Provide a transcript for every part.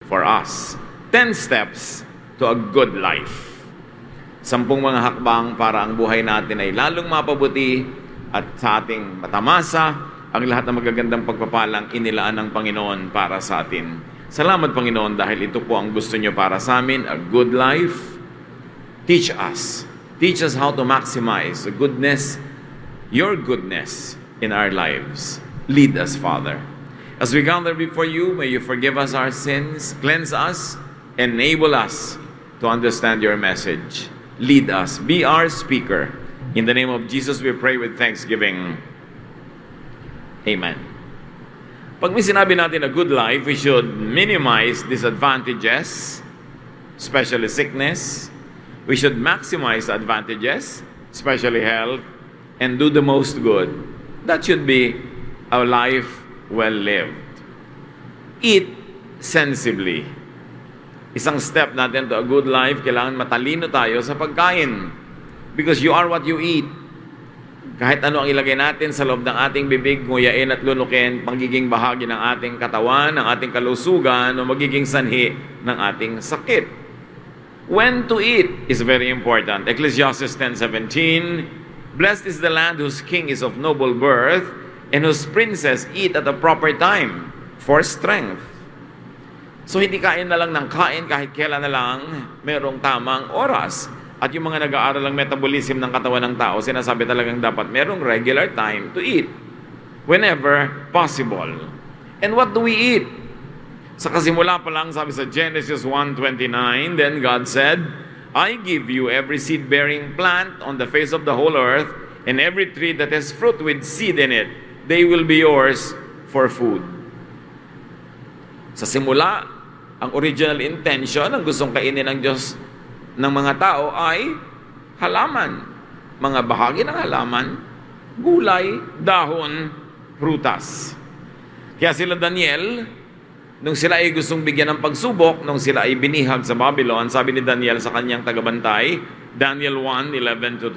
for us. 10 steps to a good life. 10 mga hakbang para ang buhay natin ay lalong mapabuti at sa ating matamasa ang lahat ng magagandang pagpapalang inilaan ng Panginoon para sa atin. Salamat Panginoon dahil ito po ang gusto nyo para sa amin, a good life. Teach us. Teach us how to maximize the goodness, your goodness in our lives. Lead us, Father. As we gather before you, may you forgive us our sins, cleanse us, enable us to understand your message. Lead us. Be our speaker. In the name of Jesus, we pray with thanksgiving. Amen. Pag may sinabi natin a good life, we should minimize disadvantages, especially sickness. We should maximize advantages, especially health, and do the most good. That should be our life well lived. Eat sensibly. Isang step natin to a good life, kailangan matalino tayo sa pagkain. Because you are what you eat. Kahit ano ang ilagay natin sa loob ng ating bibig, nguyain at lunukin, magiging bahagi ng ating katawan, ng ating kalusugan, o magiging sanhi ng ating sakit. When to eat is very important. Ecclesiastes 10:17, blessed is the land whose king is of noble birth, and whose princes eat at the proper time for strength. So hindi kain na lang ng kain kahit kailan na lang merong tamang oras. At yung mga nag-aaral ng metabolism ng katawan ng tao, sinasabi talagang dapat merong regular time to eat. Whenever possible. And what do we eat? Sa kasimula pa lang, sabi sa Genesis 1:29, then God said, I give you every seed-bearing plant on the face of the whole earth, and every tree that has fruit with seed in it. They will be yours for food. Sa simula, ang original intention, ang gustong kainin ng Diyos ng mga tao ay halaman. Mga bahagi ng halaman, gulay, dahon, prutas. Kaya sila Daniel, nung sila ay gustong bigyan ng pagsubok, nung sila ay binihag sa Babylon, sabi ni Daniel sa kanyang tagabantay, Daniel 1:11-12,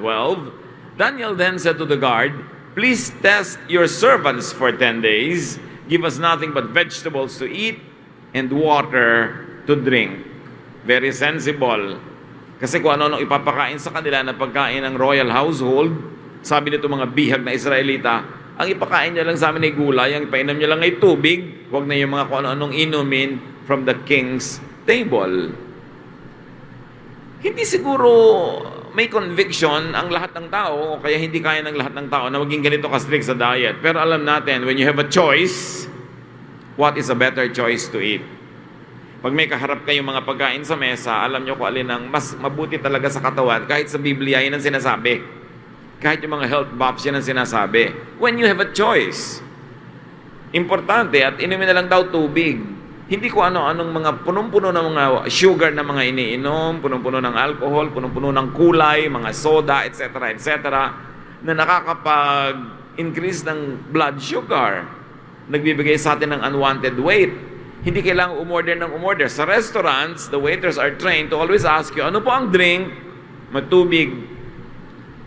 Daniel then said to the guard, please test your servants for 10 days. Give us nothing but vegetables to eat and water to drink. Very sensible. Kasi kung ano ipapakain sa kanila na pagkain ng royal household, sabi nito mga bihag na Israelita, ang ipakain niya lang sa amin ay gulay, ang ipainom niya lang ay tubig, huwag na yung mga kung ano-anong inumin from the king's table. Hindi siguro may conviction ang lahat ng tao, kaya hindi kaya ng lahat ng tao na maging ganito ka-strict sa diet. Pero alam natin, when you have a choice, what is a better choice to eat? Pag may kaharap kayong mga pagkain sa mesa, alam nyo kung alin ang mas mabuti talaga sa katawan. Kahit sa Biblia, yun ang sinasabi. Kahit yung mga health buffs, yan ang sinasabi. When you have a choice, importante, at inumin na lang daw tubig. Hindi ko ano-anong mga punong-puno ng mga sugar na mga iniinom, punong-puno ng alcohol, punong-puno ng kulay, mga soda, etc., etc., na nakakapag-increase ng blood sugar. Nagbibigay sa atin ng unwanted weight. Hindi kailangang umorder ng umorder. Sa restaurants, the waiters are trained to always ask you, ano po ang drink? Matubig.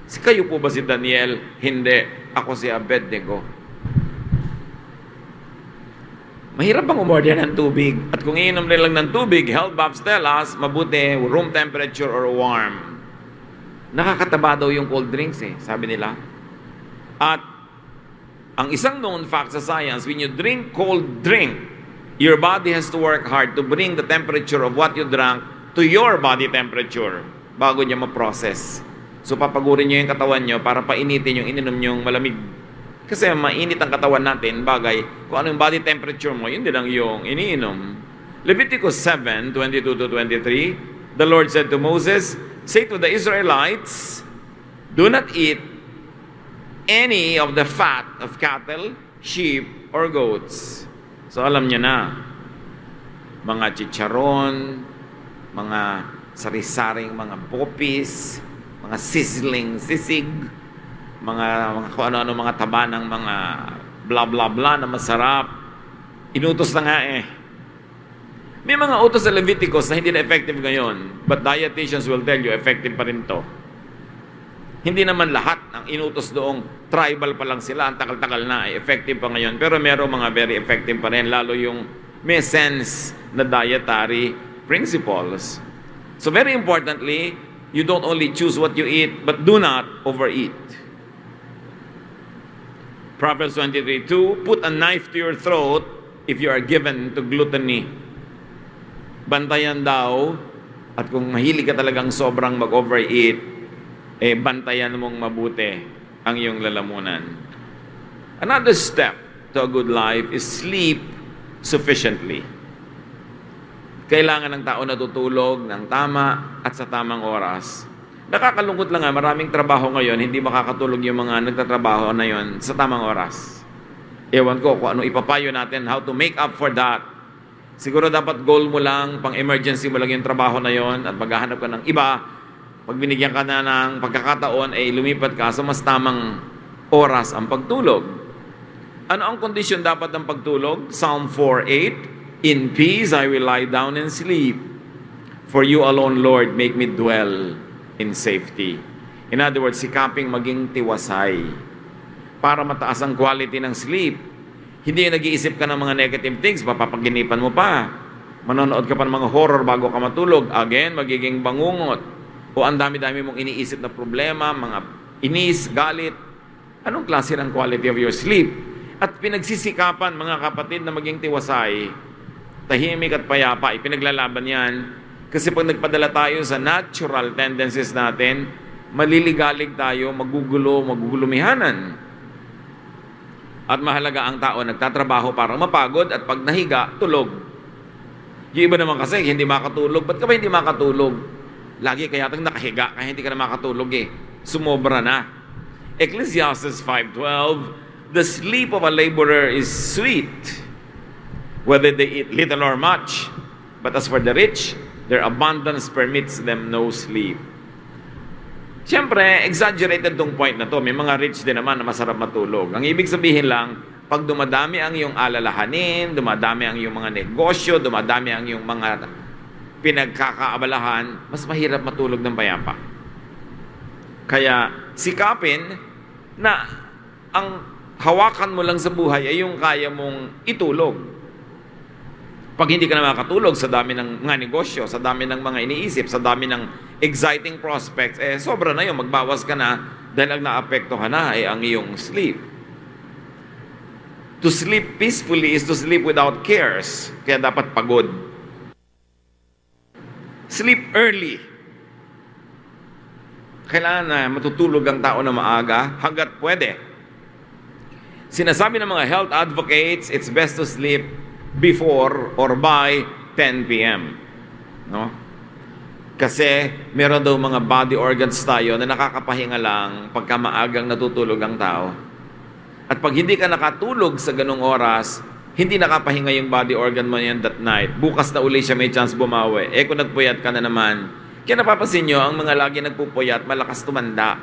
Si kayo po ba si Daniel? Hindi. Ako si Abednego. Mahirap bang umorder ng tubig? At kung iinom rin lang ng tubig, health buffs tell us, mabuti, room temperature or warm. Nakakataba daw yung cold drinks sabi nila. At ang isang known fact sa science, when you drink cold drink, your body has to work hard to bring the temperature of what you drank to your body temperature bago niya ma-process. So papagurin niyo yung katawan niyo para painitin yung ininom niyong malamig. Kasi mainit ang katawan natin, bagay, kung ano yung body temperature mo, yun din ang yung iniinom. Leviticus 7:22-23, the Lord said to Moses, say to the Israelites, do not eat any of the fat of cattle, sheep, or goats. So alam niyo na, mga chicharon, mga sari-saring mga popis, mga sizzling sisig, mga kung ano-ano mga taba ng mga blah blah blah na masarap. Inutos na nga May mga utos sa Leviticus na hindi na effective ngayon, but dietitians will tell you effective pa rin to. Hindi naman lahat ng inutos doong tribal pa lang sila, ang tagal-tagal na, ay effective pa ngayon. Pero merong mga very effective pa rin, lalo yung may sense na dietary principles. So very importantly, you don't only choose what you eat, but do not overeat. Proverbs 23:2, put a knife to your throat if you are given to gluttony. Bantayan daw, at kung mahilig ka talagang sobrang mag-overeat, bantayan mong mabuti ang iyong lalamunan. Another step to a good life is sleep sufficiently. Kailangan ng tao natutulog ng tama at sa tamang oras. Nakakalungkot lang nga, maraming trabaho ngayon, hindi makakatulog yung mga nagtatrabaho na yon sa tamang oras. Ewan ko kung ano ipapayo natin, how to make up for that. Siguro dapat goal mo lang, pang-emergency mo lang yung trabaho na yon at maghahanap ka ng iba. Pag binigyan ka na ng pagkakataon, ay lumipat ka sa mas tamang oras ang pagtulog. Ano ang kondisyon dapat ng pagtulog? Psalm 4:8, in peace I will lie down and sleep. For you alone, Lord, make me dwell in safety. In other words, sikaping maging tiwasay para mataas ang quality ng sleep. Hindi yung nag-iisip ka ng mga negative things, mapapaginipan mo pa. Manonood ka pa ng mga horror bago ka matulog. Again, magiging bangungot. O ang dami-dami mong iniisip na problema, mga inis, galit. Anong klase ng quality of your sleep? At pinagsisikapan, mga kapatid, na maging tiwasay, tahimik at payapa, ipinaglalaban yan. Kasi pag nagpadala tayo sa natural tendencies natin, maliligalig tayo, magugulumihanan. At mahalaga ang tao nagtatrabaho para mapagod at pag nahiga, tulog. Yung iba naman kasi, hindi makatulog. Ba't ka ba hindi makatulog? Lagi kaya tang nakahiga, kaya hindi ka na makatulog eh. Sumobra na. Ecclesiastes 5:12, the sleep of a laborer is sweet, whether they eat little or much. But as for the rich, their abundance permits them no sleep. Siyempre, exaggerated tong point na to. May mga rich din naman na masarap matulog. Ang ibig sabihin lang, pag dumadami ang iyong alalahanin, dumadami ang iyong mga negosyo, dumadami ang iyong mga pinagkakaabalahan, mas mahirap matulog ng payapa. Kaya sikapin na ang hawakan mo lang sa buhay ay yung kaya mong itulog. Pag hindi ka na makatulog sa dami ng mga negosyo, sa dami ng mga iniisip, sa dami ng exciting prospects, sobra na yun, magbawas ka na dahil ang naapektuhan na ay ang iyong sleep. To sleep peacefully is to sleep without cares. Kaya dapat pagod. Sleep early. Kailangan na matutulog ang tao na maaga hanggat pwede. Sinasabi ng mga health advocates, it's best to sleep before or by 10 p.m. No? Kasi meron daw mga body organs tayo na nakakapahinga lang pagka maagang natutulog ang tao. At pag hindi ka nakatulog sa ganung oras, hindi nakapahinga yung body organ mo yan that night. Bukas na uli siya may chance bumawi. Kung nagpuyat ka na naman, kaya napapansin nyo, ang mga lagi nagpupuyat, malakas tumanda.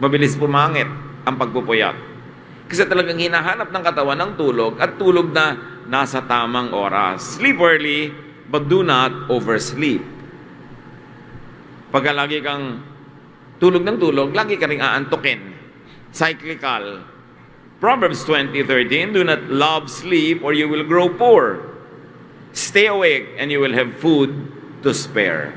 Mabilis pumangit ang pagpupuyat. Kasi talagang hinahanap ng katawan ng tulog at tulog na nasa tamang oras. Sleep early, but do not oversleep. Pagka lagi kang tulog ng tulog, lagi ka rin aantukin. Cyclical. Proverbs 20:13, do not love sleep or you will grow poor. Stay awake and you will have food to spare.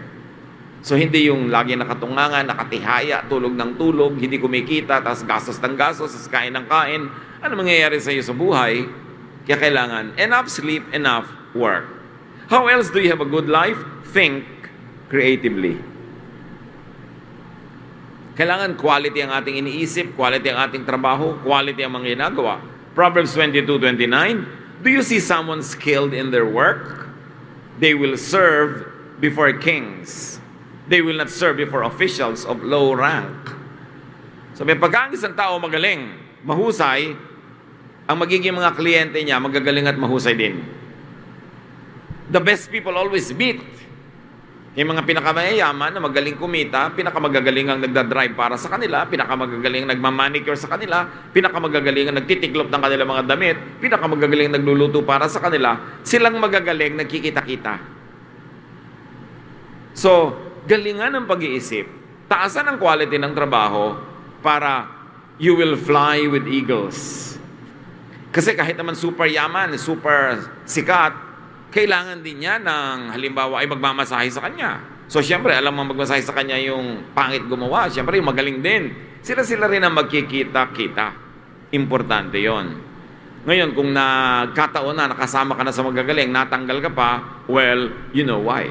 So hindi yung lagi nakatungangan, nakatihaya, tulog ng tulog, hindi kumikita, tapos gastos ng gastos, tapos kain ng kain. Ano mangyayari sa iyo sa buhay? Kaya kailangan enough sleep, enough work. How else do you have a good life? Think creatively. Kailangan quality ang ating iniisip, quality ang ating trabaho, quality ang mga ginagawa. Proverbs 22:29, do you see someone skilled in their work? They will serve before kings. They will not serve before officials of low rank. So may pagka ang isang tao magaling, mahusay, ang magiging mga kliyente niya magagaling at mahusay din. The best people always meet. Yung mga pinakamayayaman na magaling kumita, pinakamagagaling ang nagdadrive para sa kanila, pinakamagagaling ang nagmamanicure sa kanila, pinakamagagaling ang nagtitiklop ng kanilang mga damit, pinakamagagaling ang nagluluto para sa kanila, silang magagaling nagkikita-kita. So, galingan ng pag-iisip, taasan ang quality ng trabaho para you will fly with eagles. Kasi kahit naman super yaman, super sikat, kailangan din niya ng halimbawa ay magmamasahe sa kanya. So siyempre, alam mo magmasahe sa kanya yung pangit gumawa. Siyempre, yung magaling din. Sila rin ang magkikita-kita. Importante yon. Ngayon, kung nagkataon na, nakasama ka na sa magagaling, natanggal ka pa, well, you know why.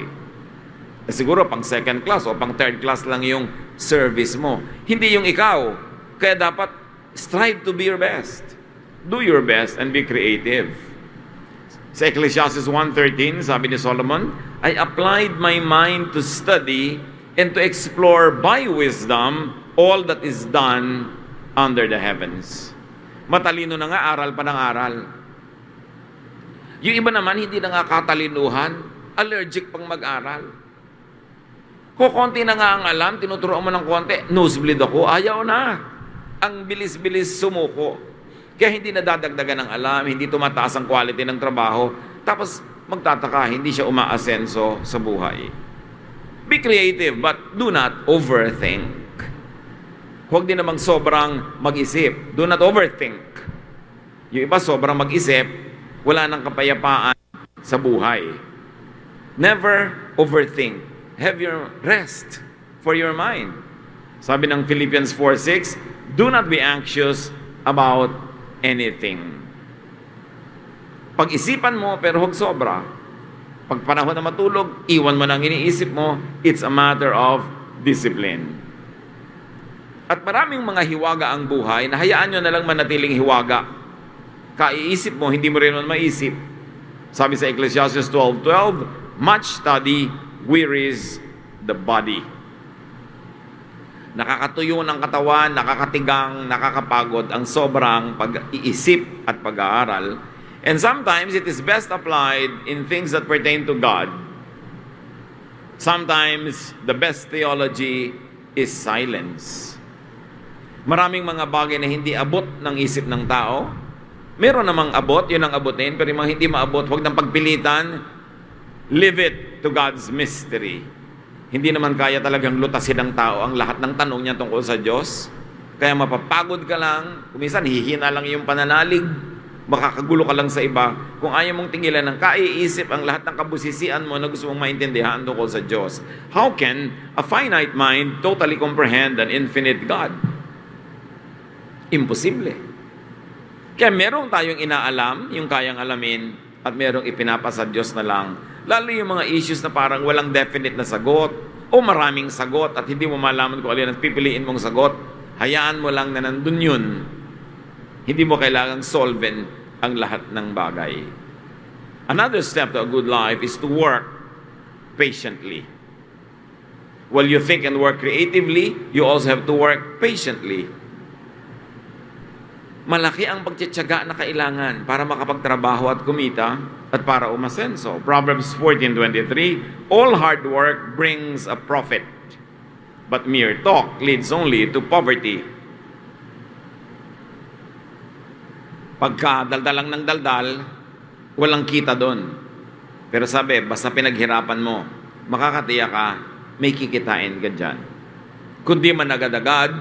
Siguro pang second class o pang third class lang yung service mo. Hindi yung ikaw. Kaya dapat strive to be your best. Do your best and be creative. Sa Ecclesiastes 1:13, sabi ni Solomon, I applied my mind to study and to explore by wisdom all that is done under the heavens. Matalino na nga, aral pa ng aral. Yung iba naman, hindi na nga katalinuhan, allergic pang mag-aral. Kukonti na nga ang alam, tinuturoan mo ng konti, nosebleed ako, ayaw na. Ang bilis-bilis sumuko. Kaya hindi nadadagdagan ng alam, hindi tumataas ang quality ng trabaho, tapos magtataka, hindi siya umaasenso sa buhay. Be creative, but do not overthink. Huwag din namang sobrang mag-isip. Do not overthink. Yung iba sobrang mag-isip, wala nang kapayapaan sa buhay. Never overthink. Have your rest for your mind. Sabi ng Philippians 4:6, do not be anxious about anything. Pag-isipan mo pero huwag sobra. Pag panahon na matulog, iwan mo nang iniisip mo, it's a matter of discipline. At maraming mga hiwaga ang buhay, na hayaan nyo na lang manatiling hiwaga. Kaiisip mo, hindi mo rin naman maisip. Sabi sa Ecclesiastes 12:12, much study wearies the body. Nakakatuyo ng katawan, nakakatigang, nakakapagod ang sobrang pag-iisip at pag-aaral. And sometimes it is best applied in things that pertain to God. Sometimes the best theology is silence. Maraming mga bagay na hindi abot ng isip ng tao. Meron namang abot, yun ang abutin, pero yung mga hindi maabot, huwag nang pagpilitan. Leave it to God's mystery. Hindi naman kaya talagang lutasin ng tao ang lahat ng tanong niya tungkol sa Diyos. Kaya mapapagod ka lang, kuminsan hihina lang yung pananalig, makakagulo ka lang sa iba. Kung ayaw mong tingilan ng kaiisip ang lahat ng kabusisian mo na gusto mong maintindihan tungkol sa Diyos. How can a finite mind totally comprehend an infinite God? Imposible. Kaya meron tayong inaalam, yung kayang alamin, at merong ipinapasa Diyos na lang. Lalo yung mga issues na parang walang definite na sagot o maraming sagot at hindi mo malaman kung alin ang pipiliin mong sagot. Hayaan mo lang na nandun yun. Hindi mo kailangang solven ang lahat ng bagay. Another step to a good life is to work patiently. While you think and work creatively, you also have to work patiently. Malaki ang pagtitiyaga na kailangan para makapagtrabaho at kumita at para umasenso. Proverbs 14:23, all hard work brings a profit, but mere talk leads only to poverty. Pagka daldal lang ng daldal, walang kita doon. Pero sabi, basta pinaghirapan mo, makakatiya ka, may kikitain ka dyan. Kundi man agad-agad,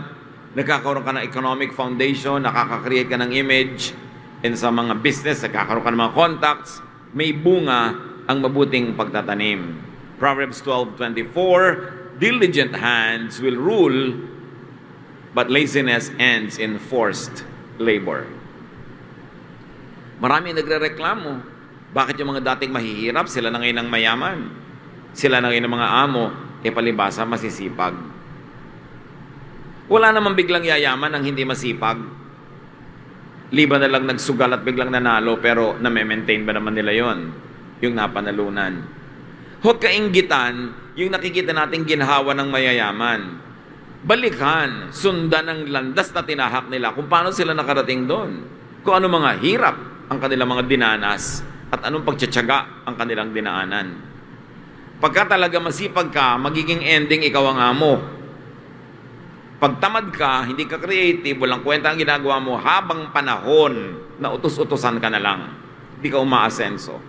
nagkakaroon ka ng economic foundation, nakaka-create ka ng image, and sa mga business, nagkakaroon ka ng mga contacts, may bunga ang mabuting pagtatanim. Proverbs 12:24, diligent hands will rule, but laziness ends in forced labor. Marami nagrereklamo. Bakit yung mga dating mahihirap, sila na ngayon ang mayaman? Sila na ngayon ang mga amo, palibasa masisipag. Wala namang biglang yayaman ang hindi masipag. Liban na lang nagsugal at biglang nanalo, pero na-maintain ba naman nila yon? Yung napanalunan. Huwag kainggitan yung nakikita nating ginhawa ng mayayaman. Balikan, sundan ang landas na tinahak nila kung paano sila nakarating doon. Kung ano mga hirap ang kanilang mga dinanas at anong pagtsatsaga ang kanilang dinaanan. Pagka talaga masipag ka, magiging ending ikaw ang amo. Pag tamad ka, hindi ka creative, walang kwenta ang ginagawa mo, habang panahon na utos-utosan ka na lang. Hindi ka umaasenso.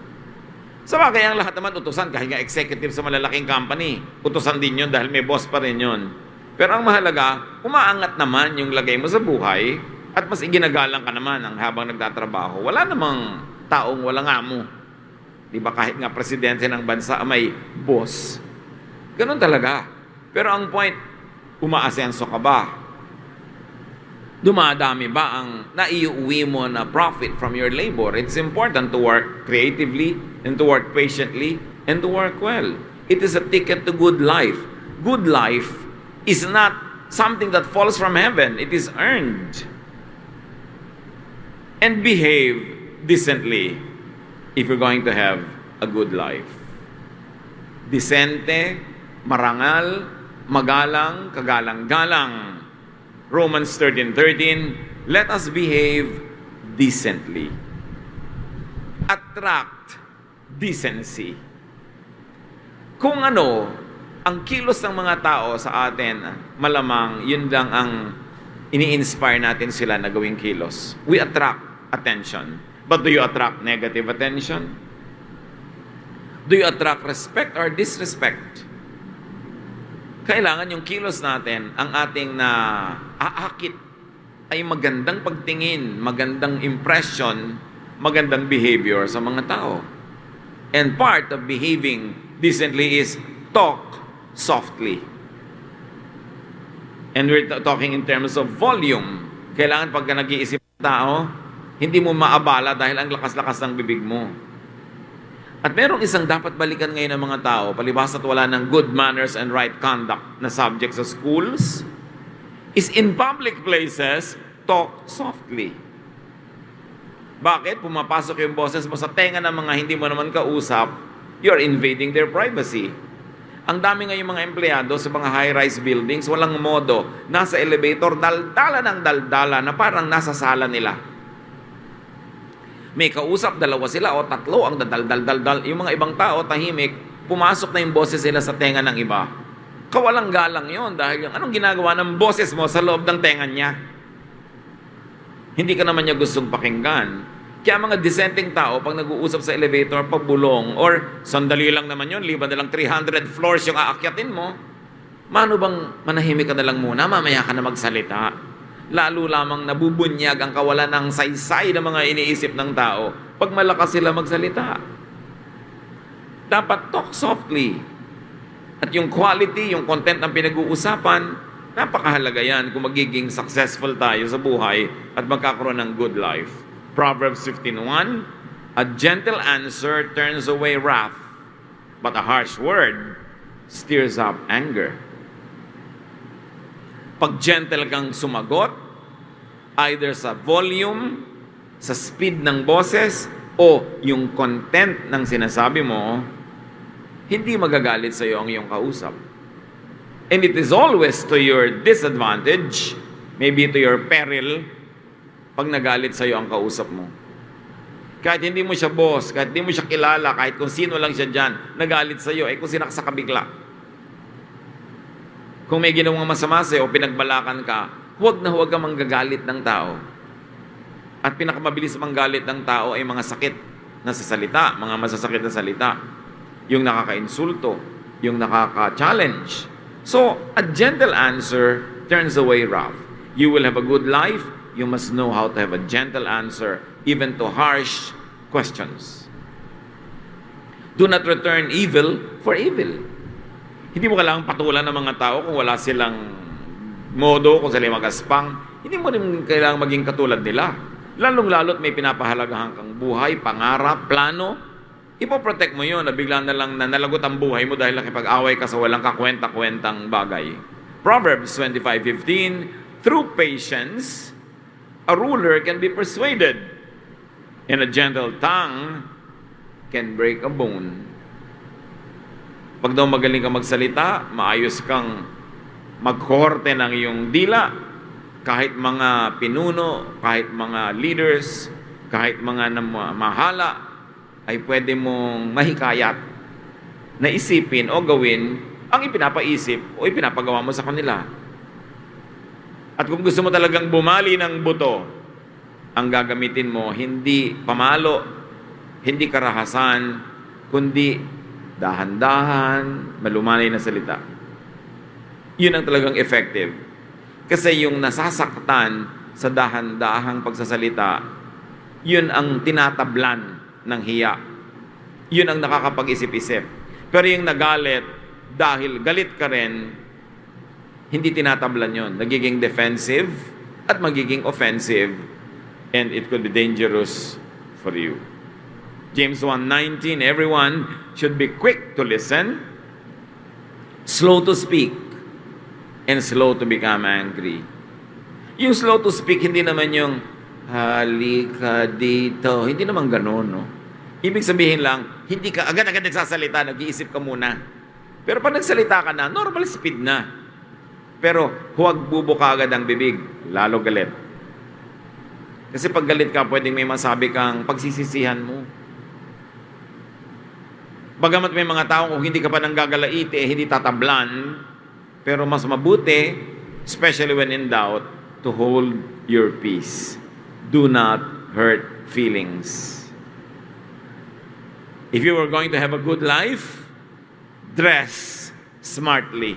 Sa bagay, ang lahat naman utosan, kahit nga executive sa malalaking company, utosan din yun dahil may boss pa rin yun. Pero ang mahalaga, umaangat naman yung lagay mo sa buhay at mas iginagalang ka naman ang habang nagtatrabaho. Wala namang taong walang amo. Di ba kahit nga presidente ng bansa may boss. Ganun talaga. Pero ang point, umaasenso ka ba? Dumadami ba ang naiuwi mo na profit from your labor? It's important to work creatively and to work patiently and to work well. It is a ticket to good life. Good life is not something that falls from heaven. It is earned. And behave decently if you're going to have a good life. Decente, marangal, magalang, kagalang-galang. Romans 13:13, let us behave decently. Attract decency. Kung ano, ang kilos ng mga tao sa atin, malamang yun lang ang ini-inspire natin sila na gawing kilos. We attract attention. But do you attract negative attention? Do you attract respect or disrespect? Kailangan yung kilos natin, ang ating na aakit ay magandang pagtingin, magandang impression, magandang behavior sa mga tao. And part of behaving decently is talk softly. And we're talking in terms of volume. Kailangan pagka nag-iisip ng tao, hindi mo maabala dahil ang lakas-lakas ng bibig mo. At merong isang dapat balikan ngayon ng mga tao, palibhas at wala ng good manners and right conduct na subject sa schools, is in public places, talk softly. Bakit? Pumapasok yung boses mo sa tenga ng mga hindi mo naman kausap, you're invading their privacy. Ang dami ngayon mga empleyado sa mga high-rise buildings, walang modo, nasa elevator, daldala ng daldala na parang nasa sala nila. May kausap, dalawa sila o tatlo ang dadal-dal-dal-dal. Yung mga ibang tao, tahimik, pumasok na yung boses sila sa tenga ng iba. Kawalang galang yon dahil yung anong ginagawa ng boses mo sa loob ng tenga niya? Hindi ka naman niya gustong pakinggan. Kaya mga dissenting tao, pag nag-uusap sa elevator, pabulong, or sandali lang naman yun, liban na lang 300 floors yung aakyatin mo, mano bang manahimik ka na lang muna, mamaya ka na magsalita? Lalo lamang nabubunyag ang kawalan ng saysay ng mga iniisip ng tao pag malakas sila magsalita. Dapat talk softly. At yung quality, yung content ng pinag-uusapan, napakahalaga yan kung magiging successful tayo sa buhay at magkakaroon ng good life. Proverbs 15:1, a gentle answer turns away wrath, but a harsh word stirs up anger. Pag gentle kang sumagot, either sa volume, sa speed ng boses, o yung content ng sinasabi mo, hindi magagalit sa iyo ang iyong kausap. And it is always to your disadvantage, maybe to your peril, pag nagalit sa iyo ang kausap mo. Kahit hindi mo siya boss, kahit hindi mo siya kilala, kahit kung sino lang siya dyan, nagalit sa iyo, ay kung sinaksa ka bigla. Kung may ginawang masama sa'yo o pinagbalakan ka, huwag na huwag ka manggagalit ng tao. At pinakamabilis manggalit ng tao ay mga sakit na sa salita, mga masasakit na salita. Yung nakaka-insulto, yung nakaka-challenge. So, a gentle answer turns away wrath. You will have a good life, you must know how to have a gentle answer, even to harsh questions. Do not return evil for evil. Hindi mo kailangang patulan ng mga tao kung wala silang modo, kung sila magaspang. Hindi mo rin kailangang maging katulad nila. Lalong-lalot may pinapahalagahan kang buhay, pangarap, plano. Ipoprotect mo yun na bigla na lang nalagot ang buhay mo dahil nakipag-away ka sa walang kakwenta-kwentang bagay. Proverbs 25:15, through patience, a ruler can be persuaded, and a gentle tongue can break a bone. Pag daw magaling kang magsalita, maayos kang magkohorte ng iyong dila, kahit mga pinuno, kahit mga leaders, kahit mga mahala, ay pwede mong mahikayat na isipin o gawin ang ipinapaisip o ipinapagawa mo sa kanila. At kung gusto mo talagang bumali ng buto, ang gagamitin mo, hindi pamalo, hindi karahasan, kundi dahan-dahan, malumanay na salita. Yun ang talagang effective. Kasi yung nasasaktan sa dahan-dahang pagsasalita, yun ang tinatablan ng hiya. Yun ang nakakapag-isip-isip. Pero yung nagalit, dahil galit ka rin, hindi tinatablan yun. Nagiging defensive at magiging offensive, and it could be dangerous for you. James 1:19, everyone should be quick to listen, slow to speak, and slow to become angry. Yung slow to speak, hindi naman yung halika dito. Hindi naman ganun, no? Ibig sabihin lang, hindi ka agad-agad nagsasalita, nag-iisip ka muna. Pero pag nagsalita ka na, normal speed na. Pero huwag bubuka agad ang bibig, lalo galit. Kasi pag galit ka, pwedeng may masabi kang pagsisisihan mo. Bagamat may mga tao kung hindi ka pa nanggagalaiti, hindi tatablan, pero mas mabuti, especially when in doubt, to hold your peace. Do not hurt feelings. If you are going to have a good life, dress smartly.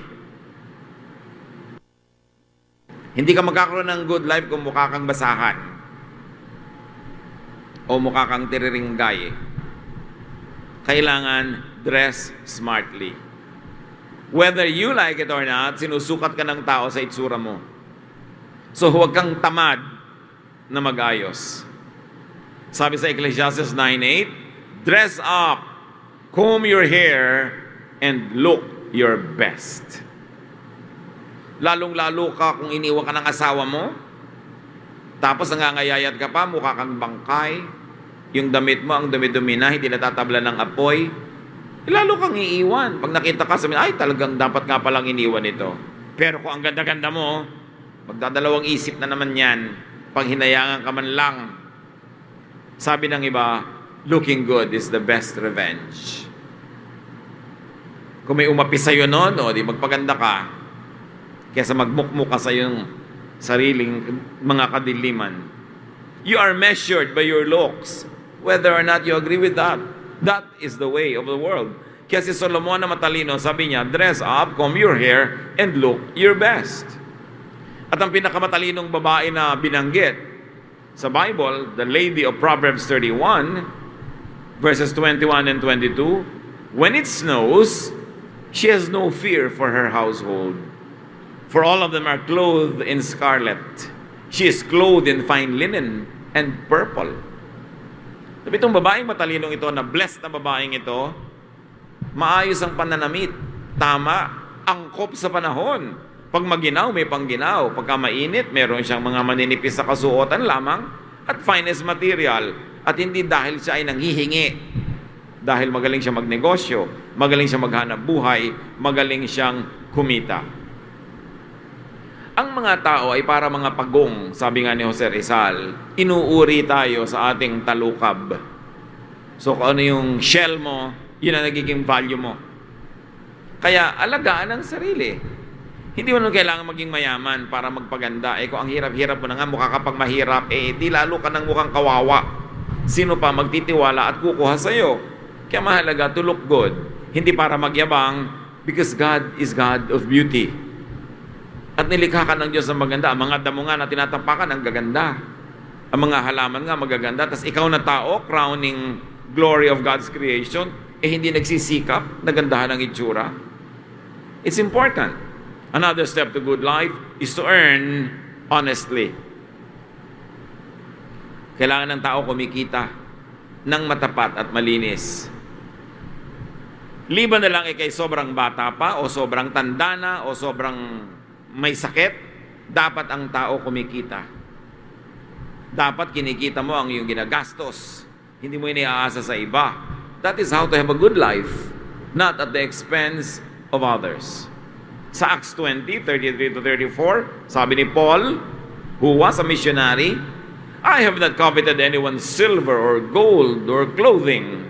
Hindi ka magkakaroon ng good life kung mukha kang basahan o mukha kang tiriringgay. Kailangan dress smartly. Whether you like it or not, sinusukat ka ng tao sa itsura mo. So huwag kang tamad na mag-ayos. Sabi sa Ecclesiastes 9:8, dress up, comb your hair, and look your best. Lalong-lalo ka kung iniwan ka ng asawa mo, tapos nangangayayat ka pa, mukha kang bangkay, yung damit mo, ang dumi-dumi na, hindi natatabla ng apoy, lalo kang iiwan. Pag nakita ka, sabihin, ay talagang dapat nga palang iniwan ito. Pero kung ang ganda-ganda mo, magdadalawang isip na naman yan, pag hinayangan ka man lang. Sabi ng iba, looking good is the best revenge. Kung may umapi sa'yo noon, di magpaganda ka, kaysa magmukmuk ka sa iyong sariling mga kadiliman. You are measured by your looks, whether or not you agree with that. That is the way of the world. Kaya si Solomon na matalino, sabi niya, dress up, comb your hair, and look your best. At ang pinakamatalinong babae na binanggit sa Bible, the lady of Proverbs 31, verses 21 and 22, when it snows, she has no fear for her household. For all of them are clothed in scarlet. She is clothed in fine linen and purple. Sabi itong babaeng matalinong ito, na blessed na babaeng ito, maayos ang pananamit. Tama, angkop sa panahon. Pag maginaw, may pangginaw. Pagka mainit, meron siyang mga maninipis sa kasuotan lamang at finest material. At hindi dahil siya ay nanghihingi. Dahil magaling siya magnegosyo, magaling siya maghanap buhay, magaling siyang kumita. Ang mga tao ay para mga pagong, sabi nga ni Jose Rizal, inuuri tayo sa ating talukab. So kung ano yung shell mo, yun ang nagiging value mo. Kaya alagaan ang sarili. Hindi mo kailangan maging mayaman para magpaganda. Kung ang hirap-hirap mo na nga, mukha kapag mahirap, di lalo ka ng mukhang kawawa. Sino pa magtitiwala at kukuha sa'yo? Kaya mahalaga to look good. Hindi para magyabang, because God is God of beauty. At nilikha ka ng Diyos na maganda. Ang mga damo nga na tinatapakan, ang gaganda. Ang mga halaman nga magaganda. Tapos ikaw na tao, crowning glory of God's creation, hindi nagsisikap, nagandahan ang itsura. It's important. Another step to good life is to earn honestly. Kailangan ng tao kumikita ng matapat at malinis. Liban na lang kay sobrang bata pa, o sobrang tanda na, o sobrang may sakit, dapat ang tao kumikita. Dapat kinikita mo ang iyong ginagastos. Hindi mo iniaasa sa iba. That is how to have a good life, not at the expense of others. Sa Acts 20:33-34, sabi ni Paul, who was a missionary, I have not coveted anyone's silver or gold or clothing.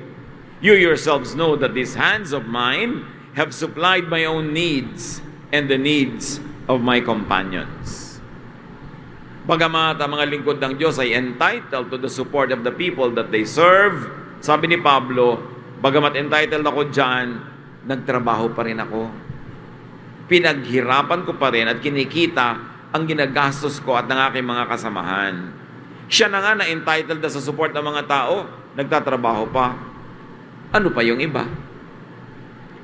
You yourselves know that these hands of mine have supplied my own needs and the needs of my companions. Bagamat ang mga lingkod ng Diyos ay entitled to the support of the people that they serve, sabi ni Pablo, bagamat entitled ako dyan, nagtrabaho pa rin ako. Pinaghirapan ko pa rin at kinikita ang ginagastos ko at ng aking mga kasamahan. Siya na nga na entitled na sa support ng mga tao, nagtatrabaho pa. Ano pa yung iba?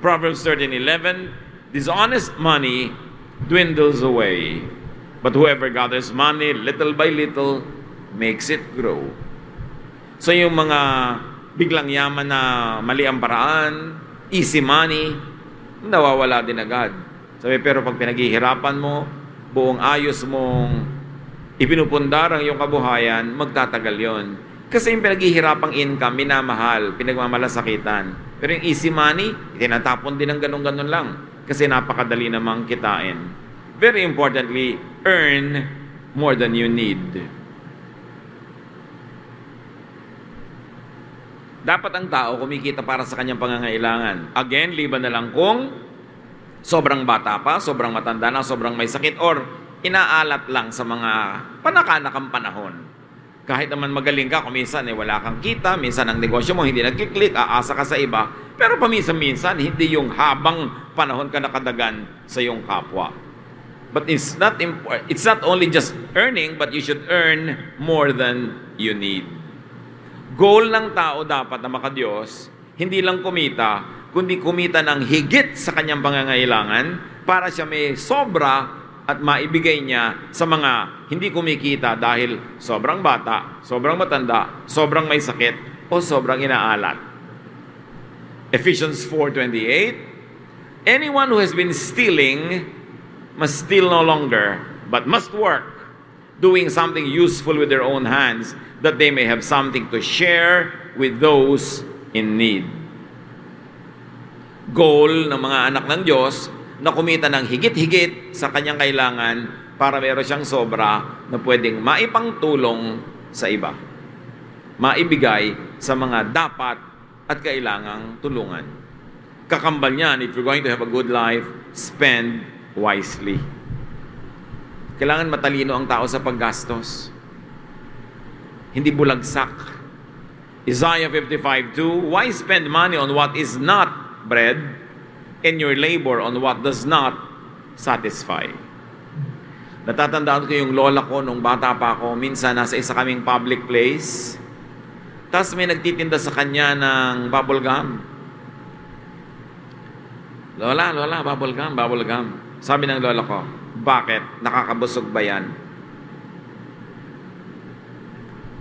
Proverbs 13:11, dishonest money dwindles away, but whoever gathers money little by little makes it grow. So yung mga biglang yaman na mali ang paraan, easy money, nawawala din agad. Sabi, pero pag pinaghihirapan mo, buong ayos mong ipinupundar ang iyong kabuhayan, magtatagal yon. Kasi yung pinaghihirapang income, minamahal, pinagmamalasakitan. Pero yung easy money, itinatapon din ng ganun-ganun lang. Kasi napakadali namang kitain. Very importantly, earn more than you need. Dapat ang tao kumikita para sa kanyang pangangailangan. Again, liban na lang kung sobrang bata pa, sobrang matanda na, sobrang may sakit, or inaalat lang sa mga panakanakang panahon. Kahit naman magaling ka, kung minsan wala kang kita, minsan ang negosyo mo hindi nagkiklik, aasa ka sa iba, pero paminsan-minsan, hindi yung habang panahon ka nakadagan sa iyong kapwa. But it's not only just earning, but you should earn more than you need. Goal ng tao dapat na makadiyos, hindi lang kumita, kundi kumita ng higit sa kanyang pangangailangan para siya may sobra at maibigay niya sa mga hindi kumikita dahil sobrang bata, sobrang matanda, sobrang may sakit, o sobrang inaalat. Ephesians 4:28, anyone who has been stealing must steal no longer, but must work, doing something useful with their own hands, that they may have something to share with those in need. Goal ng mga anak ng Diyos na kumita ng higit-higit sa kanyang kailangan para meron siyang sobra na pwedeng maipangtulong sa iba. Maibigay sa mga dapat at kailangang tulungan. Kakambal niyan, if you're going to have a good life, spend wisely. Kailangan matalino ang tao sa paggastos. Hindi bulagsak. Isaiah 55:2, why spend money on what is not bread, and your labor on what does not satisfy? Natatandaan ko yung lola ko nung bata pa ako, minsan nasa isa kaming public place, tapos may nagtitinda sa kanya ng bubble gum. Lola, bubble gum. Sabi ng lola ko, bakit? Nakakabusog ba yan?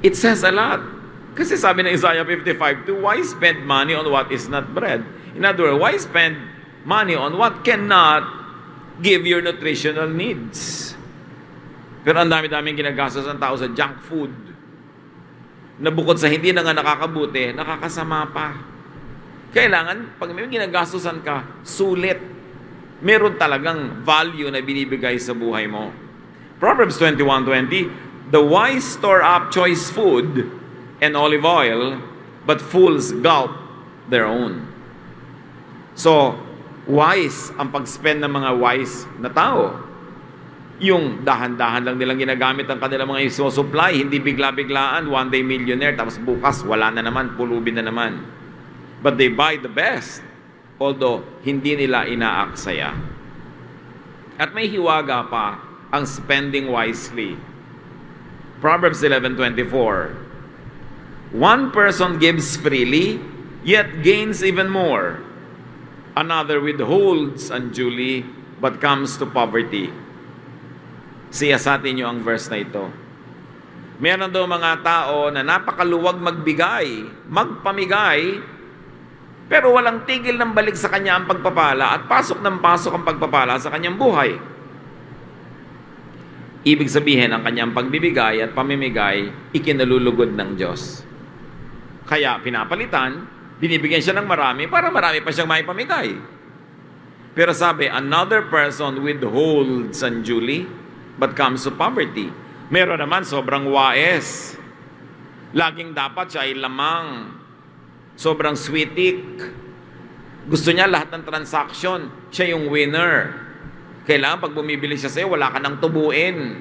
It says a lot. Kasi sabi ng Isaiah 55:2, why spend money on what is not bread? In other words, why spend money on what cannot give your nutritional needs? Pero ang dami-daming ginagastos ng tao sa junk food na bukod sa hindi na nga nakakabuti, nakakasama pa. Kailangan, pag may ginagastosan ka, sulit. Meron talagang value na binibigay sa buhay mo. Proverbs 21:20, the wise store up choice food and olive oil, but fools gulp their own. So, wise ang pag-spend ng mga wise na tao. Yung dahan-dahan lang nilang ginagamit ang kanilang mga isusupply, hindi bigla-biglaan, one day millionaire, tapos bukas wala na naman, pulubin na naman. But they buy the best, although hindi nila inaaksaya. At may hiwaga pa ang spending wisely. Proverbs 11:24, one person gives freely, yet gains even more. Another withholds unduly, but comes to poverty. Siyasatin niyo ang verse na ito. Meron daw mga tao na napakaluwag magbigay, magpamigay, pero walang tigil ng balik sa kanya ang pagpapala at pasok ng pasok ang pagpapala sa kanyang buhay. Ibig sabihin, ang kanyang pagbibigay at pamimigay, ikinalulugod ng Diyos. Kaya pinapalitan, binibigyan siya ng marami para marami pa siyang maipamigay. Pero sabi, another person withholds unduly, but comes to poverty. Meron naman sobrang wais. Laging dapat siya ay lamang. Sobrang sweetik. Gusto niya lahat ng transaction, siya yung winner. Kailangan pag bumibili siya sa'yo, wala ka nang tubuin.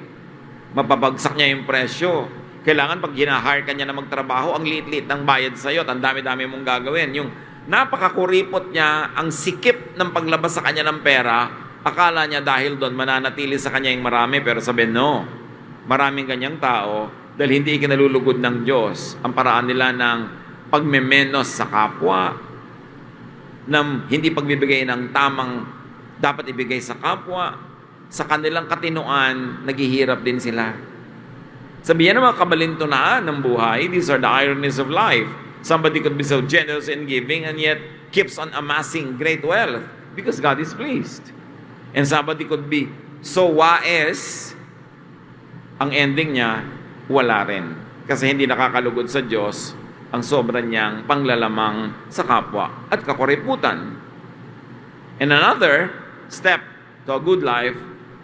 Mapabagsak niya yung presyo. Kailangan pag ginahire ka niya na magtrabaho, ang liit-liit ng bayad sa'yo at ang dami-dami mong gagawin. Yung napakakuripot niya, ang sikip ng paglabas sa kanya ng pera, akala niya dahil doon mananatili sa kanya yung marami, pero sabi, no. Maraming ganyang tao dahil hindi ikinalulugod ng Diyos ang paraan nila ng pagmemenos sa kapwa, na hindi pagbibigay ng tamang dapat ibigay sa kapwa, sa kanilang katinoan, naghihirap din sila. Sabihan ng mga kabalintunaan ng buhay, these are the ironies of life. Somebody could be so generous in giving and yet keeps on amassing great wealth because God is pleased. And somebody could be so wais, ang ending niya, wala rin. Kasi hindi nakakalugod sa Diyos ang sobra niyang panglalamang sa kapwa at kakuriputan. And another step to a good life,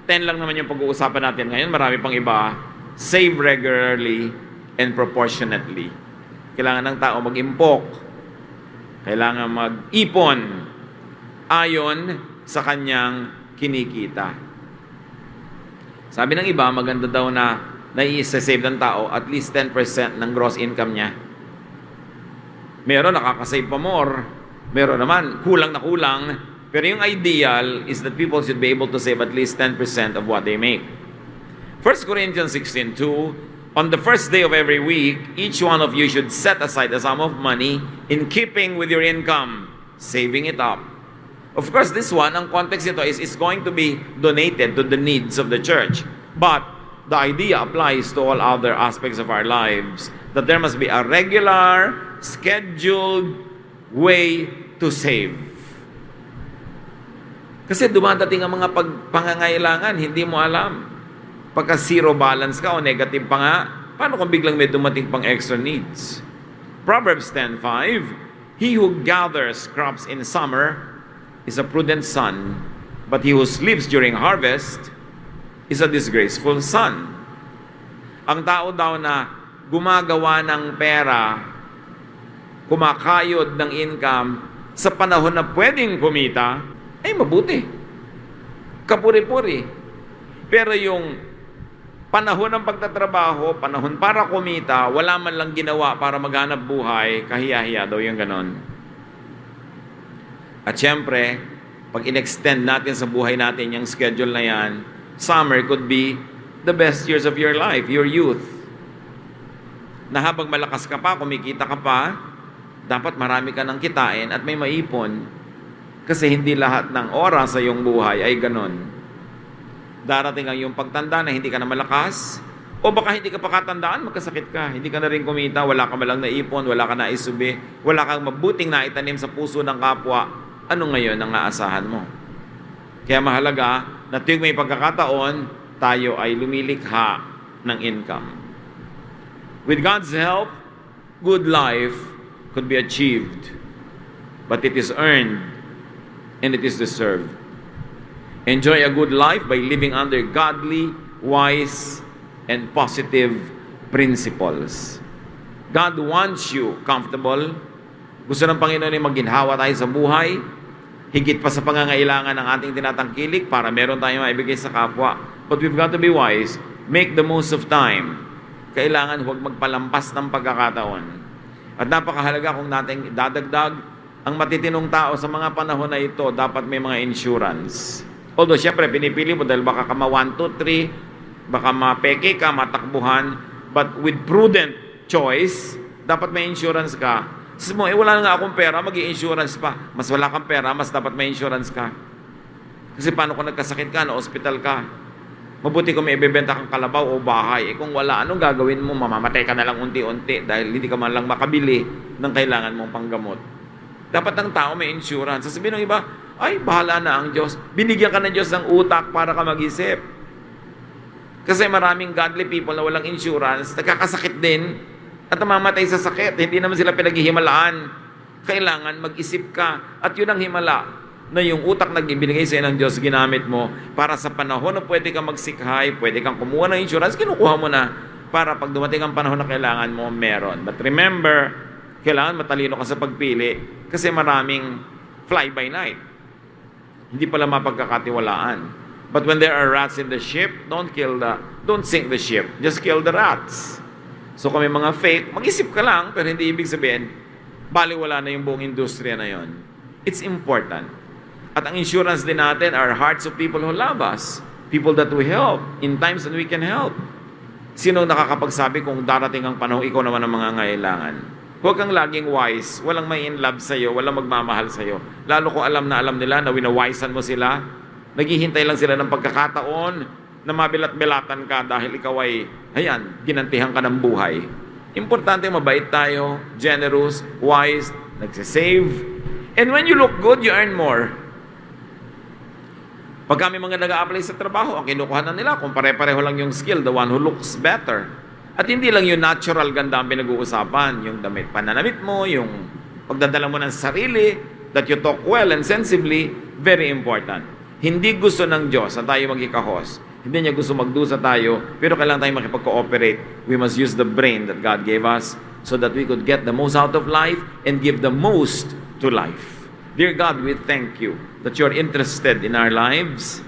10 lang naman yung pag-uusapan natin ngayon, marami pang iba, save regularly and proportionately. Kailangan ng tao mag-impok, kailangan mag-ipon ayon sa kanyang kinikita. Sabi ng iba, maganda daw na nai-save ng tao at least 10% ng gross income niya. Meron nakakasave pa more, meron naman kulang na kulang, pero yung ideal is that people should be able to save at least 10% of what they make. 1 Corinthians 16:2, on the first day of every week, each one of you should set aside a sum of money in keeping with your income, saving it up. Of course, this one, ang context nito is going to be donated to the needs of the church. But the idea applies to all other aspects of our lives, that there must be a regular, scheduled way to save. Kasi dumadating ang mga pangangailangan, hindi mo alam. Pagka zero balance ka o negative pa nga, paano kung biglang may dumating pang extra needs? Proverbs 10:5, he who gathers crops in summer is a prudent son, but he who sleeps during harvest is a disgraceful son. Ang tao daw na gumagawa ng pera, kumakayod ng income sa panahon na pwedeng kumita, ay mabuti. Kapuri-puri. Pero yung panahon ng pagtatrabaho, panahon para kumita, wala man lang ginawa para maghanap buhay, kahiya-hiya daw yung ganon. At syempre, pag in-extend natin sa buhay natin yung schedule na yan, summer could be the best years of your life, your youth. Na habang malakas ka pa, kumikita ka pa, dapat marami ka ng kitain at may maipon. Kasi hindi lahat ng oras sa iyong buhay ay ganon. Darating ang iyong pagtanda na hindi ka na malakas, o baka hindi ka pa katandaan, magkasakit ka, hindi ka na rin kumita, wala ka malang naipon, wala ka na isubi, wala kang mabuting naitanim sa puso ng kapwa, ano ngayon ang aasahan mo? Kaya mahalaga na tuwing may pagkakataon, tayo ay lumilikha ng income. With God's help, good life could be achieved, but it is earned and it is deserved. Enjoy a good life by living under godly, wise, and positive principles. God wants you comfortable. Gusto ng Panginoon ay maginhawa tayo sa buhay, higit pa sa pangangailangan ng ating tinatangkilik para meron tayong maibigay sa kapwa. But we've got to be wise. Make the most of time. Kailangan huwag magpalampas ng pagkakataon. At napakahalaga kung natin dadagdag, ang matitinong tao sa mga panahon na ito, dapat may mga insurance. Although, syempre, pinipili mo dahil baka ka ma-1, 2, 3, baka mapeke ka, matakbuhan, but with prudent choice, dapat may insurance ka. Sabi mo, wala na nga akong pera, mag-i-insurance pa. Mas wala kang pera, mas dapat may insurance ka. Kasi paano kung nagkasakit ka, na hospital ka? Mabuti kung may ibebenta kang kalabaw o bahay. Kung wala, anong gagawin mo? Mamamatay ka na lang unti-unti dahil hindi ka man lang makabili ng kailangan mong panggamot. Dapat ang tao may insurance. Sasabihin ng iba, ay, bahala na ang Diyos. Binigyan ka ng Diyos ng utak para ka mag-isip. Kasi maraming godly people na walang insurance, nagkakasakit din at namamatay sa sakit. Hindi naman sila pinaghihimalaan. Kailangan mag-isip ka. At yun ang himala na yung utak na binigay sa ng Diyos, ginamit mo para sa panahon na pwede kang magsikhay, pwede kang kumuha ng insurance, kinukuha mo na para pag dumating ang panahon na kailangan mo, meron. But remember, kailangan matalino ka sa pagpili kasi maraming fly by night. Hindi pala mapagkakatiwalaan. But when there are rats in the ship, don't sink the ship. Just kill the rats. So kung may mga fake, mag-isip ka lang, pero hindi ibig sabihin, baliwala na yung buong industriya na yon. It's important. At ang insurance din natin are hearts of people who love us. People that we help in times that we can help. Sino nakakapagsabi kung darating ang panahon, ikaw naman ang mga ngailangan? Huwag kang laging wise. Walang may in love sa'yo, walang magmamahal sa'yo. Lalo kung alam na alam nila na winawisan mo sila, naghihintay lang sila ng pagkakataon na mabilat-bilatan ka dahil ikaw ay, ayan, ginantihan ka ng buhay. Importante, mabait tayo, generous, wise, nagsisave. And when you look good, you earn more. Pag kami mga nag-a-apply sa trabaho, ang kinukuha na nila, kung pare-pareho lang yung skill, the one who looks better. At hindi lang yung natural ganda ang pinag-uusapan, yung damit pananamit mo, yung pagdadala mo ng sarili, that you talk well and sensibly, very important. Hindi gusto ng Diyos na tayo magikahos. Hindi niya gusto magdusa tayo, pero kailangan tayo makipag-cooperate. We must use the brain that God gave us so that we could get the most out of life and give the most to life. Dear God, we thank you that you're interested in our lives.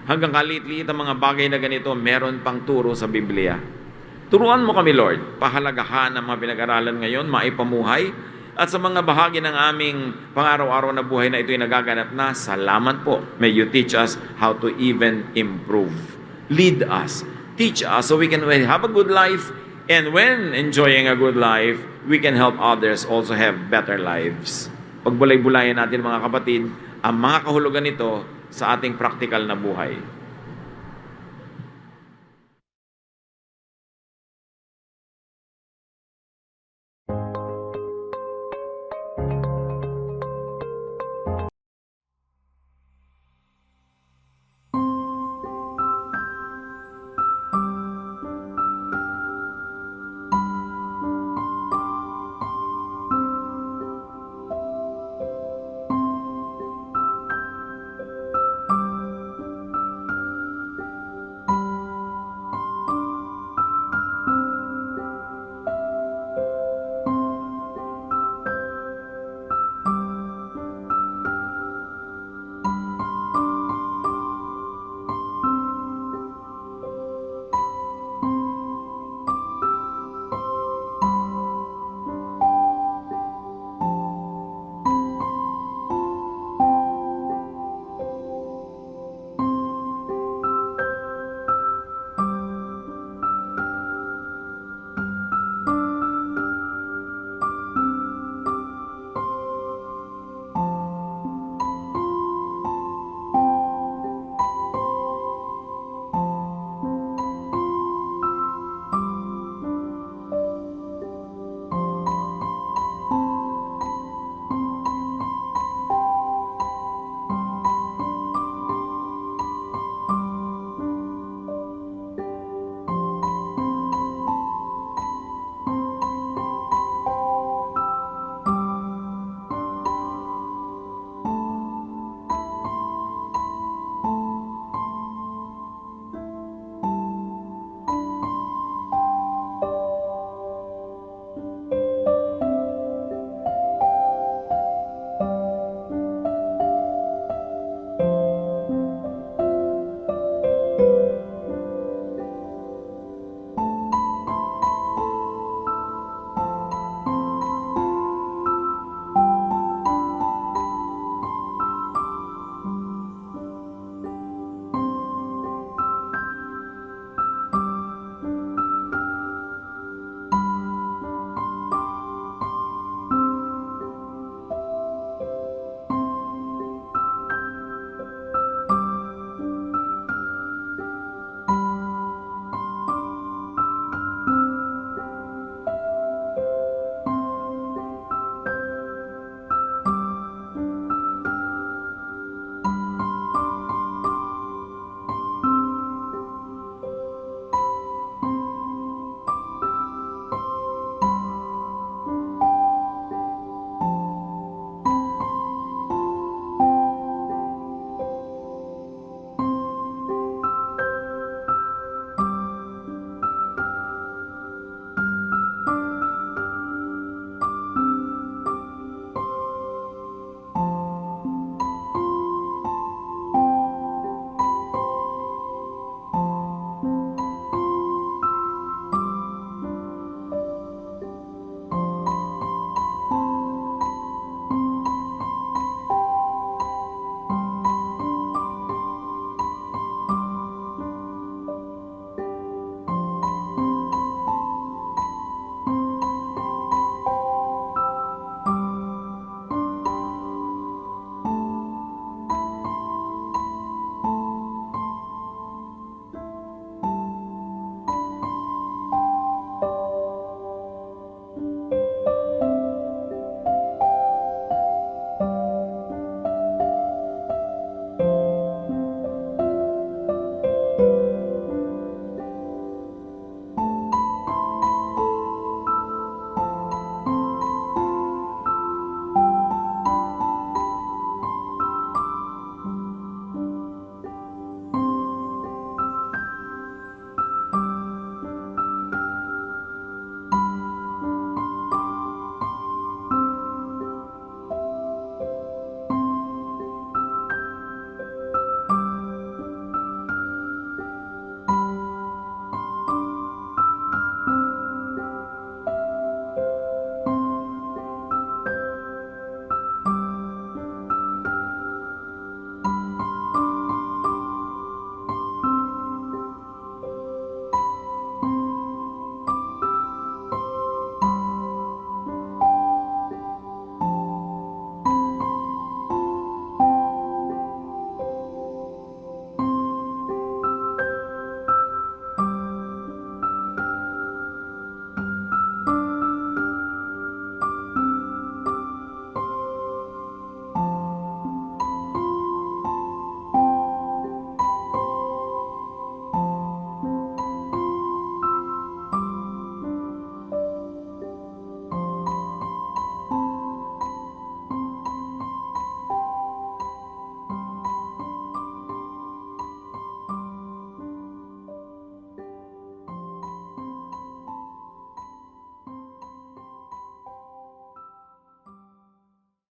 Hanggang kalit-liit ang mga bagay na ganito, meron pang turo sa Biblia. Turuan mo kami, Lord, pahalagahan ang mga pinag-aralan ngayon, maipamuhay, at sa mga bahagi ng aming pang-araw-araw na buhay na ito'y nagaganap na, salamat po. May you teach us how to even improve. Lead us. Teach us so we can have a good life, and when enjoying a good life, we can help others also have better lives. Pagbulay-bulayan natin mga kapatid, ang mga kahulugan nito sa ating praktikal na buhay.